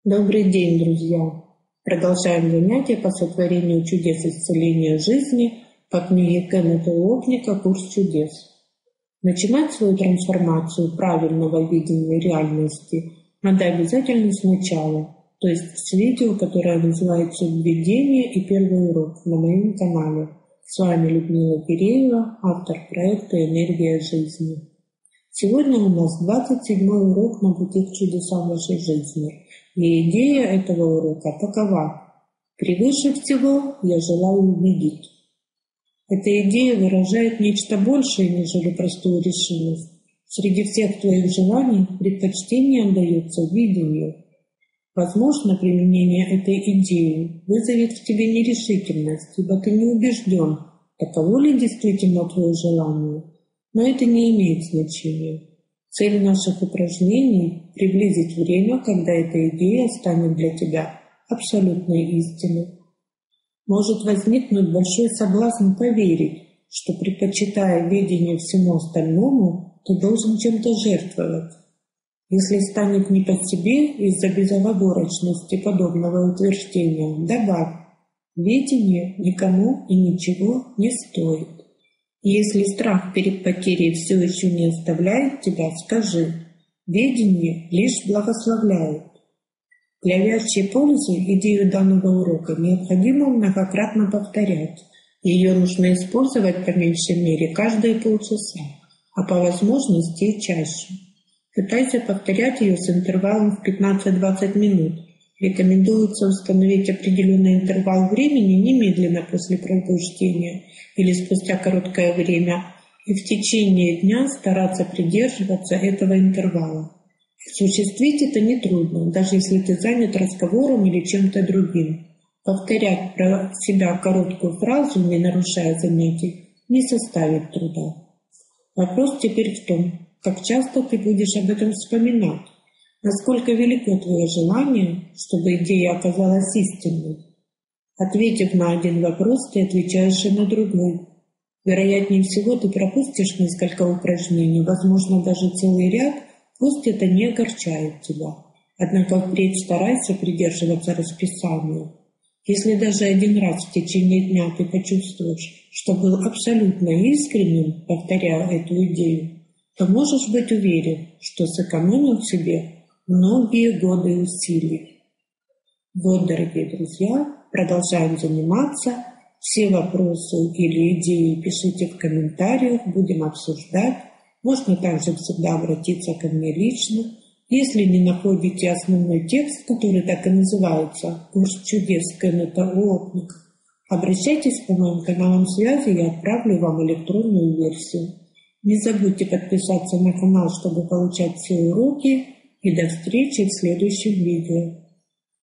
Добрый день, друзья! Продолжаем занятия по сотворению чудес исцеления жизни по книге Кеннета Уортника «Курс чудес». Начинать свою трансформацию правильного видения реальности надо обязательно сначала, то есть с видео, которое называется «Введение и первый урок» на моем канале. С вами Людмила Киреева, автор проекта «Энергия жизни». Сегодня у нас 27-й урок на пути к чудесам вашей жизни. И идея этого урока такова: превыше всего я желаю увидеть. Эта идея выражает нечто большее, нежели простую решимость. Среди всех твоих желаний предпочтение отдается видению. Возможно, применение этой идеи вызовет в тебе нерешительность, ибо ты не убежден, таково ли действительно твое желание. Но это не имеет значения. Цель наших упражнений — приблизить время, когда эта идея станет для тебя абсолютной истиной. Может возникнуть большой соблазн поверить, что, предпочитая ведение всему остальному, ты должен чем-то жертвовать. Если станет не по себе из-за безоговорочности подобного утверждения, добавь: ведение никому и ничего не стоит. Если страх перед потерей все еще не оставляет тебя, скажи: ведение лишь благословляет. Для вящей пользы идею данного урока необходимо многократно повторять. Ее нужно использовать по меньшей мере каждые полчаса, а по возможности и чаще. Пытайся повторять ее с интервалом в 15-20 минут. Рекомендуется установить определенный интервал времени немедленно после пробуждения или спустя короткое время, и в течение дня стараться придерживаться этого интервала. Осуществить это нетрудно, даже если ты занят разговором или чем-то другим. Повторять про себя короткую фразу, не нарушая занятий, не составит труда. Вопрос теперь в том, как часто ты будешь об этом вспоминать. Насколько велико твое желание, чтобы идея оказалась истинной? Ответив на один вопрос, ты отвечаешь и на другой. Вероятнее всего, ты пропустишь несколько упражнений, возможно, даже целый ряд, пусть это не огорчает тебя. Однако впредь старайся придерживаться расписания. Если даже один раз в течение дня ты почувствуешь, что был абсолютно искренним, повторяя эту идею, то можешь быть уверен, что сэкономил себе многие годы усилий. Вот, дорогие друзья, продолжаем заниматься. Все вопросы или идеи пишите в комментариях, будем обсуждать. Можно также всегда обратиться ко мне лично. Если не находите основной текст, который так и называется «Курс чудес Кеннета Уортника», обращайтесь по моим каналам связи, я отправлю вам электронную версию. Не забудьте подписаться на канал, чтобы получать все уроки. И до встречи в следующем видео.